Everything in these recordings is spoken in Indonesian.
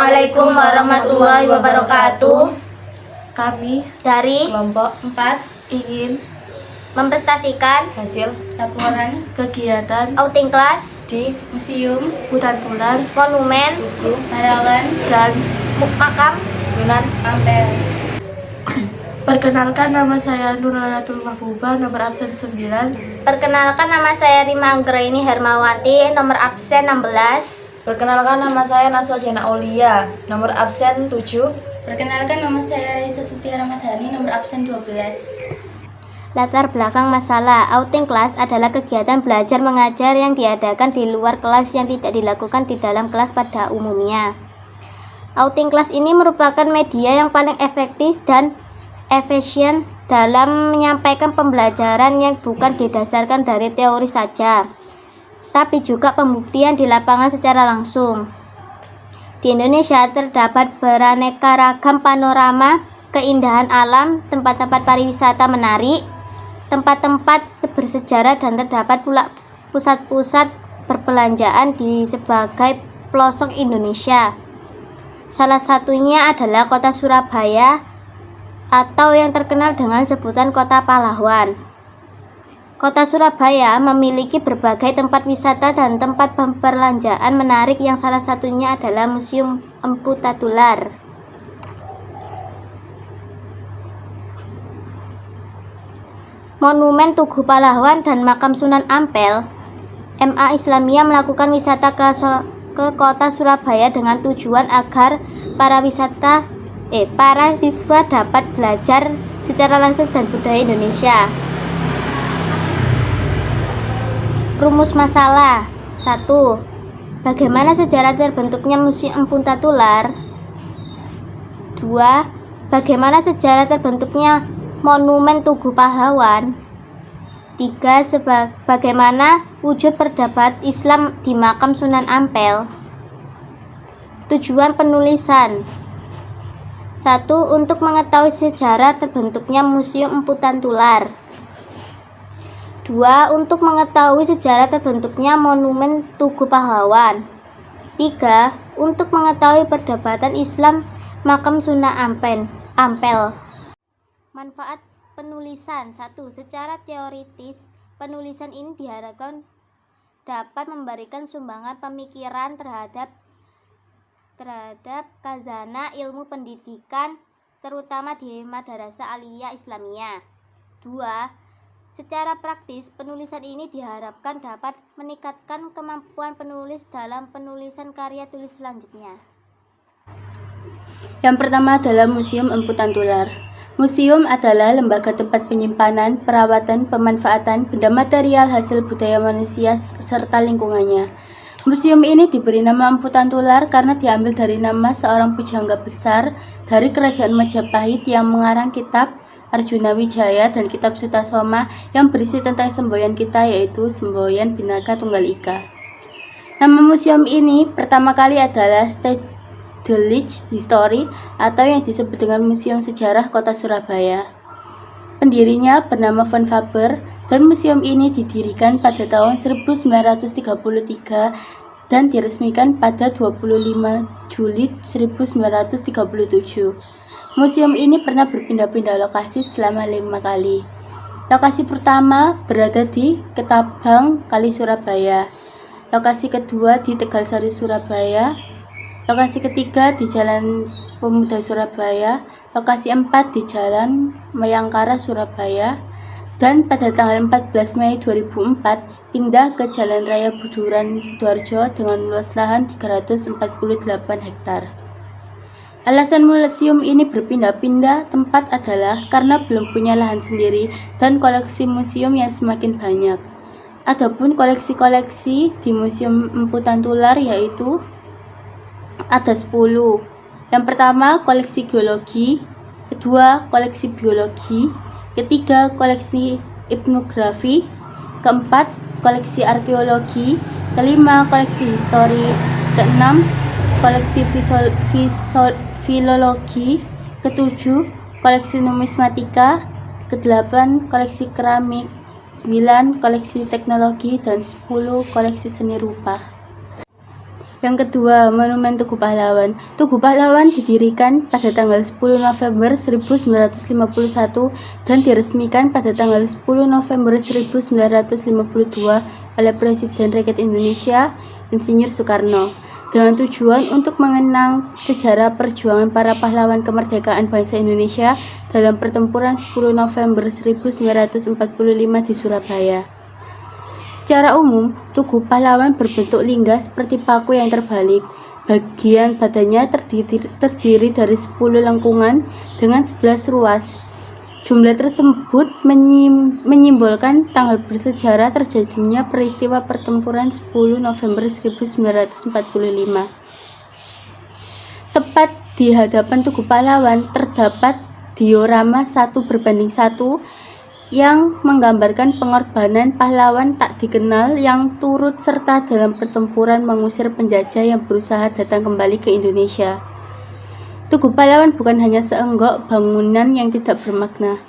Assalamualaikum warahmatullahi wabarakatuh. Kami Dari kelompok 4 ingin memprestasikan hasil laporan kegiatan outing kelas di Museum Hutan Tular Monumen Tugu Pahlawan dan Makam Sunan Ampel. Perkenalkan, nama saya Nurlanatul Mahbubah, nomor absen 9. Perkenalkan, nama saya Rima Anggraini Hermawati, nomor absen 16. Perkenalkan, nama saya Naswa Jana Aulia, nomor absen 7. Perkenalkan, nama saya Raisa Setia Ramadhani, nomor absen 12. Latar belakang masalah outing kelas adalah kegiatan belajar mengajar yang diadakan di luar kelas yang tidak dilakukan di dalam kelas pada umumnya. Outing kelas ini merupakan media yang paling efektif dan efisien dalam menyampaikan pembelajaran yang bukan didasarkan dari teori saja, tapi juga pembuktian di lapangan secara langsung. Di Indonesia terdapat beraneka ragam panorama keindahan alam, tempat-tempat pariwisata menarik, tempat-tempat bersejarah, dan terdapat pula pusat-pusat perbelanjaan di sebagai pelosok Indonesia. Salah satunya adalah kota Surabaya atau yang terkenal dengan sebutan Kota Pahlawan. Kota Surabaya memiliki berbagai tempat wisata dan tempat perbelanjaan menarik yang salah satunya adalah Museum Empu Tatular. Monumen Tugu Pahlawan dan Makam Sunan Ampel. MA Islamiyah melakukan wisata ke kota Surabaya dengan tujuan agar para siswa dapat belajar secara langsung dan budaya Indonesia. Rumus masalah. 1. Bagaimana sejarah terbentuknya Museum Empu Tatular? 2. Bagaimana sejarah terbentuknya Monumen Tugu Pahlawan? 3. Bagaimana wujud peradaban Islam di Makam Sunan Ampel? Tujuan penulisan. 1. Untuk mengetahui sejarah terbentuknya Museum Empu Tatular. 2. Untuk mengetahui sejarah terbentuknya Monumen Tugu Pahlawan. 3. Untuk mengetahui perdebatan Islam Makam Sunan Ampel. Manfaat penulisan. 1. Secara teoritis, penulisan ini diharapkan dapat memberikan sumbangan pemikiran terhadap khazanah ilmu pendidikan, terutama di madrasah aliyah Islamiyah. 2. Secara praktis, penulisan ini diharapkan dapat meningkatkan kemampuan penulis dalam penulisan karya tulis selanjutnya. Yang pertama adalah Museum Empu Tatular. Museum adalah lembaga tempat penyimpanan, perawatan, pemanfaatan benda material hasil budaya manusia serta lingkungannya. Museum ini diberi nama Empu Tatular karena diambil dari nama seorang pujangga besar dari kerajaan Majapahit yang mengarang kitab Arjuna Wijaya dan kitab Sutasoma yang berisi tentang semboyan kita, yaitu semboyan Bhinneka Tunggal Ika. Nama museum ini pertama kali adalah Stedelijk History atau yang disebut dengan Museum Sejarah Kota Surabaya. Pendirinya bernama Van Faber, dan museum ini didirikan pada tahun 1933 dan diresmikan pada 25 Juli 1937. Museum ini pernah berpindah-pindah lokasi selama 5 kali. Lokasi pertama berada di Ketapang, Kali Surabaya. Lokasi kedua di Tegalsari, Surabaya. Lokasi ketiga di Jalan Pemuda, Surabaya. Lokasi 4 di Jalan Mayangkara, Surabaya. Dan pada tanggal 14 Mei 2004 pindah ke Jalan Raya Buduran, Sidoarjo dengan luas lahan 348 hektar. Alasan museum ini berpindah-pindah tempat adalah karena belum punya lahan sendiri dan koleksi museum yang semakin banyak. Adapun koleksi-koleksi di Museum Empu Tatular yaitu ada 10. Yang pertama, koleksi geologi. Kedua, koleksi biologi. Ketiga, koleksi etnografi. Keempat, koleksi arkeologi. Kelima, koleksi histori. Keenam, koleksi filologi. Ketujuh, koleksi numismatika. Kedelapan, koleksi keramik. 9, koleksi teknologi. Dan 10, koleksi seni rupa. Yang kedua, Monumen Tugu Pahlawan. Tugu Pahlawan didirikan pada tanggal 10 November 1951 dan diresmikan pada tanggal 10 November 1952 oleh Presiden Republik Indonesia Insinyur Soekarno dengan tujuan untuk mengenang sejarah perjuangan para pahlawan kemerdekaan bangsa Indonesia dalam pertempuran 10 November 1945 di Surabaya. Secara umum, Tugu Pahlawan berbentuk lingga seperti paku yang terbalik. Bagian badannya terdiri dari 10 lengkungan dengan 11 ruas. Jumlah tersebut menyimbolkan tanggal bersejarah terjadinya peristiwa pertempuran 10 November 1945. Tepat di hadapan Tugu Pahlawan terdapat diorama 1:1 yang menggambarkan pengorbanan pahlawan tak dikenal yang turut serta dalam pertempuran mengusir penjajah yang berusaha datang kembali ke Indonesia. Tugu Pahlawan bukan hanya seenggok bangunan yang tidak bermakna.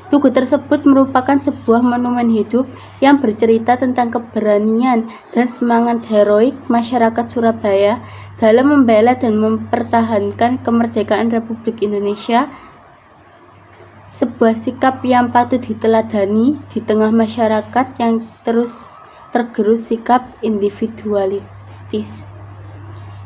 Tugu tersebut merupakan sebuah monumen hidup yang bercerita tentang keberanian dan semangat heroik masyarakat Surabaya dalam membela dan mempertahankan kemerdekaan Republik Indonesia. Sebuah sikap yang patut diteladani di tengah masyarakat yang terus tergerus sikap individualistis.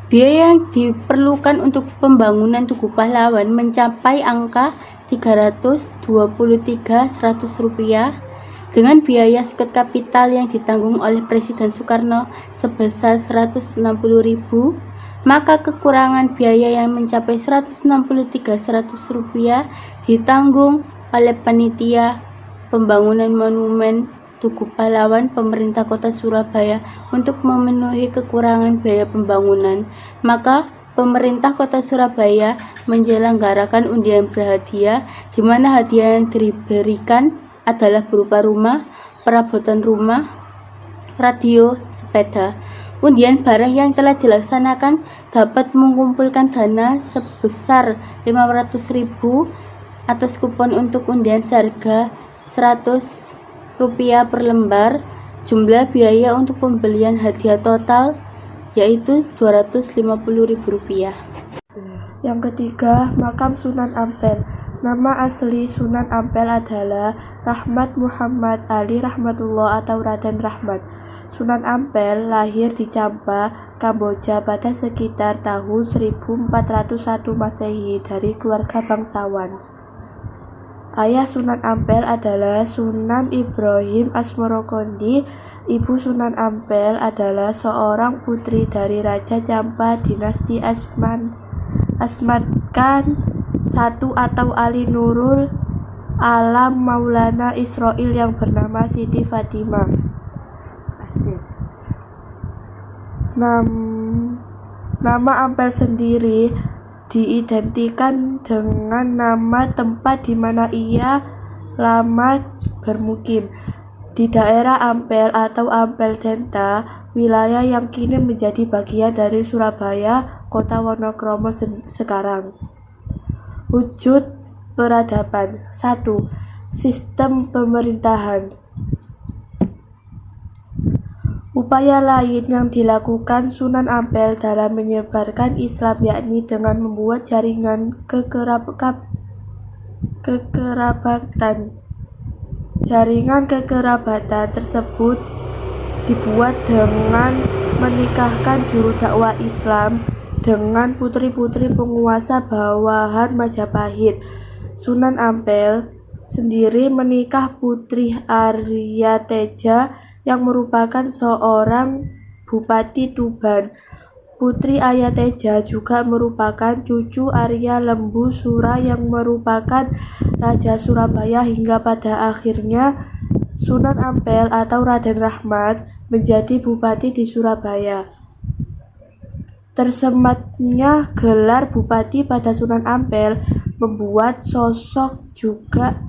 Biaya yang diperlukan untuk pembangunan Tugu Pahlawan mencapai angka 323.100 rupiah dengan biaya skot kapital yang ditanggung oleh Presiden Soekarno sebesar 160.000, maka kekurangan biaya yang mencapai 163.100 rupiah ditanggung oleh panitia pembangunan monumen Tugu Pahlawan pemerintah kota Surabaya. Untuk memenuhi kekurangan biaya pembangunan, maka pemerintah kota Surabaya menyelenggarakan undian berhadiah, di mana hadiah yang diberikan adalah berupa rumah, perabotan rumah, radio, sepeda. Undian barang yang telah dilaksanakan dapat mengumpulkan dana sebesar 500.000 atas kupon untuk undian seharga 100 rupiah per lembar. Jumlah biaya untuk pembelian hadiah total yaitu 250.000 rupiah. Yang ketiga, Makam Sunan Ampel. Nama asli Sunan Ampel adalah Rahmat Muhammad Ali Rahmatullah atau Raden Rahmat. Sunan Ampel lahir di Champa, Kamboja pada sekitar tahun 1401 Masehi dari keluarga bangsawan. Ayah Sunan Ampel adalah Sunan Ibrahim Asmorokondi. Ibu Sunan Ampel adalah seorang putri dari Raja Champa dinasti Asmatkan I atau Ali Nurul Alam Maulana Israel yang bernama Siti Fatimah. Nama Ampel sendiri diidentikan dengan nama tempat di mana ia lama bermukim. Di daerah Ampel atau Ampel Denta, wilayah yang kini menjadi bagian dari Surabaya, Kota Wonokromo sekarang. Wujud peradaban. 1. Sistem pemerintahan. Upaya lain yang dilakukan Sunan Ampel dalam menyebarkan Islam yakni dengan membuat jaringan kekerabatan. Jaringan kekerabatan tersebut dibuat dengan menikahkan juru dakwah Islam dengan putri-putri penguasa bawahan Majapahit. Sunan Ampel sendiri menikah Putri Arya Teja yang merupakan seorang Bupati Tuban. Putri Arya Teja juga merupakan cucu Arya Lembu Sura yang merupakan Raja Surabaya hingga pada akhirnya Sunan Ampel atau Raden Rahmat menjadi Bupati di Surabaya. Tersematnya gelar Bupati pada Sunan Ampel membuat sosok juga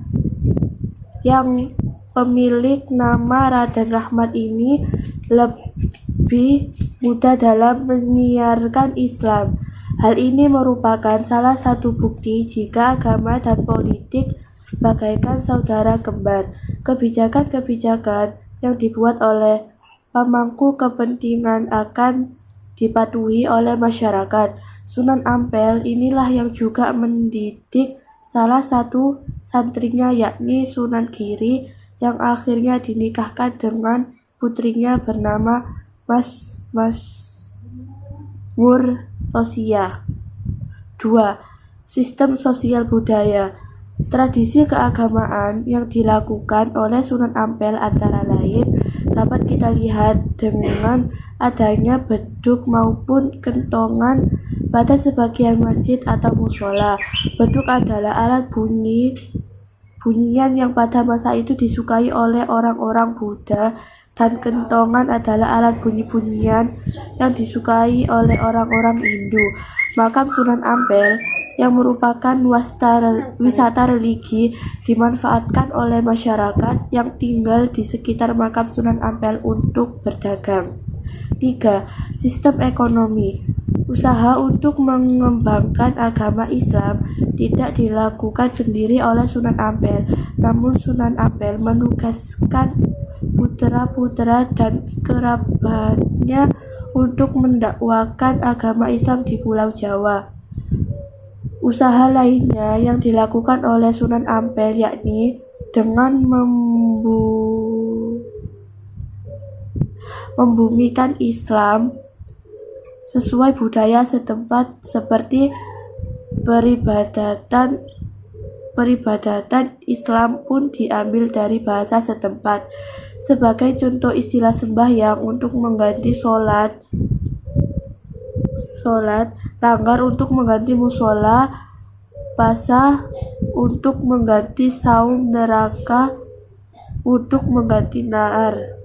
yang pemilik nama Raden Rahmat ini lebih mudah dalam menyiarkan Islam. Hal ini merupakan salah satu bukti jika agama dan politik bagaikan saudara kembar. Kebijakan-kebijakan yang dibuat oleh pemangku kepentingan akan dipatuhi oleh masyarakat. Sunan Ampel inilah yang juga mendidik salah satu santrinya yakni Sunan Giri yang akhirnya dinikahkan dengan putrinya bernama Masmur Tosia. 2. Sistem sosial budaya. Tradisi keagamaan yang dilakukan oleh Sunan Ampel antara lain dapat kita lihat dengan adanya beduk maupun kentongan pada sebagian masjid atau mushola. Beduk adalah alat bunyian yang pada masa itu disukai oleh orang-orang Buddha, dan kentongan adalah alat bunyi-bunyian yang disukai oleh orang-orang Hindu. Makam Sunan Ampel yang merupakan wisata religi dimanfaatkan oleh masyarakat yang tinggal di sekitar makam Sunan Ampel untuk berdagang. 3. Sistem ekonomi. Usaha untuk mengembangkan agama Islam tidak dilakukan sendiri oleh Sunan Ampel, namun Sunan Ampel menugaskan putra-putra dan kerabatnya untuk mendakwakan agama Islam di Pulau Jawa. Usaha lainnya yang dilakukan oleh Sunan Ampel yakni dengan membumikan Islam sesuai budaya setempat seperti peribadatan Islam pun diambil dari bahasa setempat. Sebagai contoh istilah sembahyang untuk mengganti sholat, langgar untuk mengganti musola, pasah untuk mengganti saum, neraka untuk mengganti naar.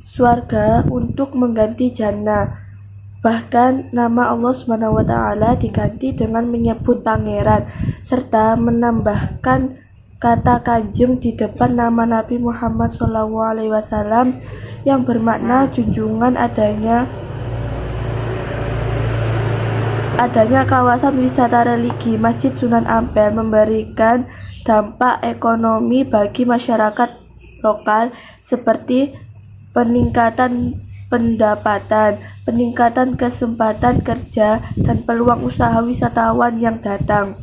Surga untuk mengganti jannah. Bahkan nama Allah SWT diganti dengan menyebut pangeran serta menambahkan kata kanjeng di depan nama Nabi Muhammad SAW yang bermakna junjungan. Adanya kawasan wisata religi Masjid Sunan Ampel memberikan dampak ekonomi bagi masyarakat lokal seperti peningkatan pendapatan, peningkatan kesempatan kerja, dan peluang usaha wisatawan yang datang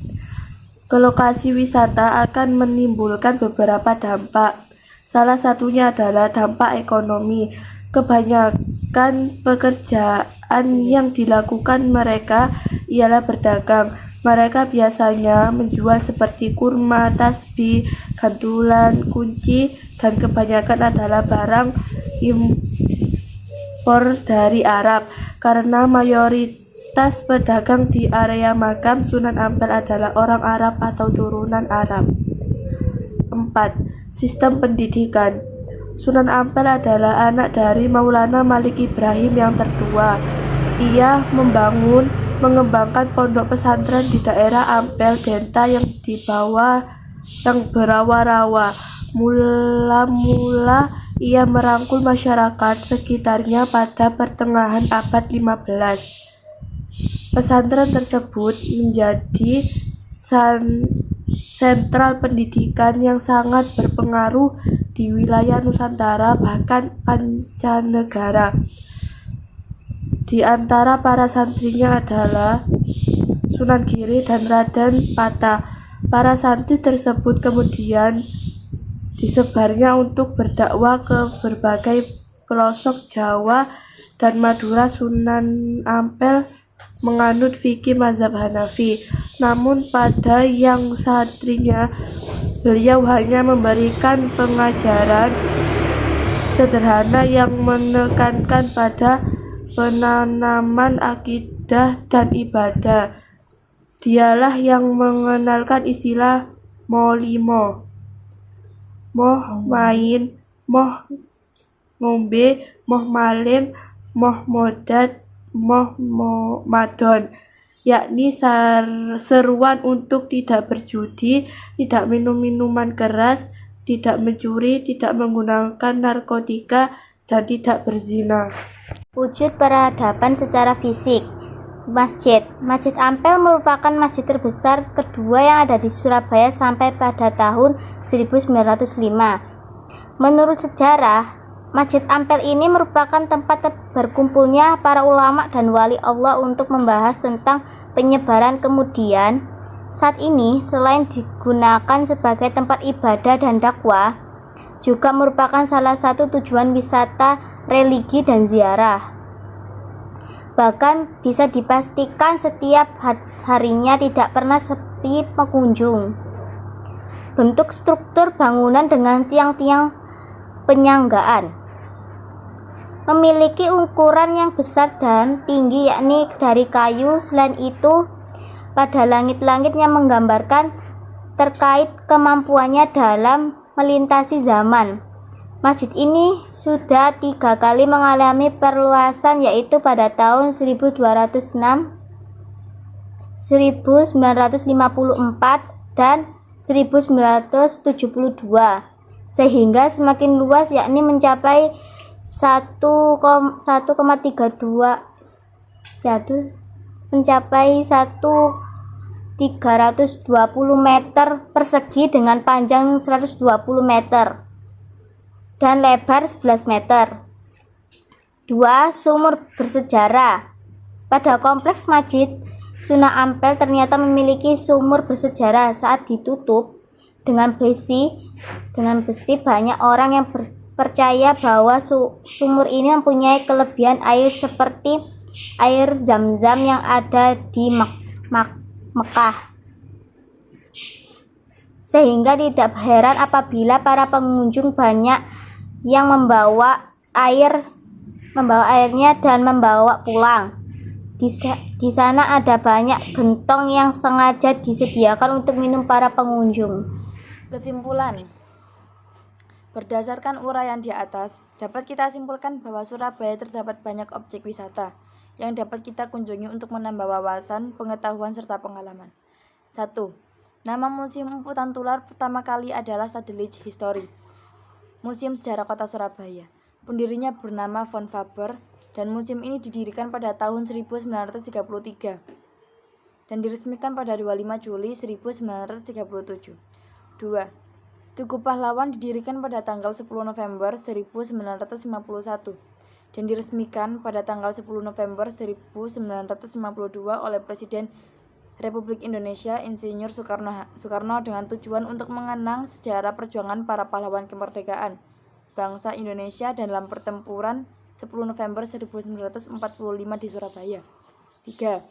ke lokasi wisata akan menimbulkan beberapa dampak. Salah satunya adalah dampak ekonomi. Kebanyakan pekerjaan yang dilakukan mereka ialah berdagang. Mereka biasanya menjual seperti kurma, tasbih, gantulan, kunci, dan kebanyakan adalah barang impor dari Arab. Karena mayoritas pedagang di area makam Sunan Ampel adalah orang Arab atau turunan Arab. 4. Sistem pendidikan. Sunan Ampel adalah anak dari Maulana Malik Ibrahim yang tertua. Ia mengembangkan pondok pesantren di daerah Ampel Denta yang berawa-rawa. Mula-mula ia merangkul masyarakat sekitarnya pada pertengahan abad 15. Pesantren tersebut menjadi sentral pendidikan yang sangat berpengaruh di wilayah Nusantara bahkan mancanegara. Di antara para santrinya adalah Sunan Giri dan Raden Patah. Para santri tersebut kemudian disebarnya untuk berdakwah ke berbagai pelosok Jawa dan Madura. Sunan Ampel menganut fikih mazhab Hanafi, namun pada yang santrinya beliau hanya memberikan pengajaran sederhana yang menekankan pada penanaman akidah dan ibadah. Dialah yang mengenalkan istilah molimo, moh main, moh ngombe, moh maling, moh modat, moh madon, yakni seruan untuk tidak berjudi, tidak minum minuman keras, tidak mencuri, tidak menggunakan narkotika, dan tidak berzina. Wujud peradaban secara fisik. Masjid Ampel merupakan masjid terbesar kedua yang ada di Surabaya sampai pada tahun 1905. Menurut sejarah, Masjid Ampel ini merupakan tempat berkumpulnya para ulama dan wali Allah untuk membahas tentang penyebaran. Kemudian, saat ini selain digunakan sebagai tempat ibadah dan dakwah, juga merupakan salah satu tujuan wisata religi dan ziarah. Bahkan bisa dipastikan setiap harinya tidak pernah sepi pengunjung. Bentuk struktur bangunan dengan tiang-tiang penyanggaan memiliki ukuran yang besar dan tinggi, yakni dari kayu. Selain itu, pada langit-langitnya menggambarkan terkait kemampuannya dalam melintasi zaman. Masjid ini sudah 3 kali mengalami perluasan, yaitu pada tahun 1206, 1954, dan 1972, sehingga semakin luas, yakni mencapai 320 meter persegi dengan panjang 120 meter dan lebar 11 meter. 2. Sumur bersejarah. Pada kompleks Masjid Sunan Ampel ternyata memiliki sumur bersejarah. Saat ditutup dengan besi, banyak orang yang percaya bahwa sumur ini mempunyai kelebihan air seperti air Zam-Zam yang ada di Mekah, sehingga tidak heran apabila para pengunjung banyak yang membawa airnya dan membawa pulang. Di sana ada banyak gentong yang sengaja disediakan untuk minum para pengunjung. Kesimpulan. Berdasarkan uraian di atas, dapat kita simpulkan bahwa Surabaya terdapat banyak objek wisata yang dapat kita kunjungi untuk menambah wawasan, pengetahuan, serta pengalaman. 1. Nama Museum Empu Tantular pertama kali adalah Sadelic History, Museum Sejarah Kota Surabaya. Pendirinya bernama Von Faber, dan museum ini didirikan pada tahun 1933 dan diresmikan pada 25 Juli 1937. 2. Tugu Pahlawan didirikan pada tanggal 10 November 1951 dan diresmikan pada tanggal 10 November 1952 oleh Presiden Republik Indonesia Insinyur Soekarno dengan tujuan untuk mengenang sejarah perjuangan para pahlawan kemerdekaan bangsa Indonesia dalam pertempuran 10 November 1945 di Surabaya. 3.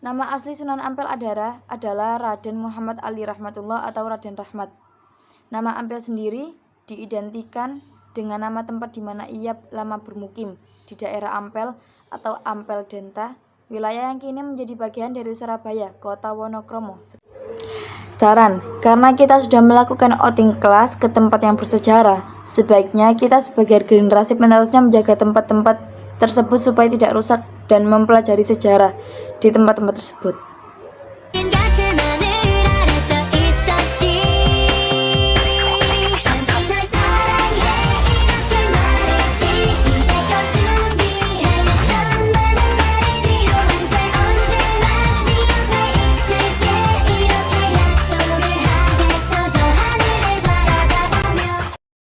Nama asli Sunan Ampel adalah Raden Muhammad Ali Rahmatullah atau Raden Rahmat. Nama Ampel sendiri diidentikan dengan nama tempat di mana ia lama bermukim, di daerah Ampel atau Ampel Denta, wilayah yang kini menjadi bagian dari Surabaya, Kota Wonokromo. Saran, karena kita sudah melakukan outing kelas ke tempat yang bersejarah, sebaiknya kita sebagai generasi penerusnya menjaga tempat-tempat tersebut supaya tidak rusak dan mempelajari sejarah di tempat-tempat tersebut.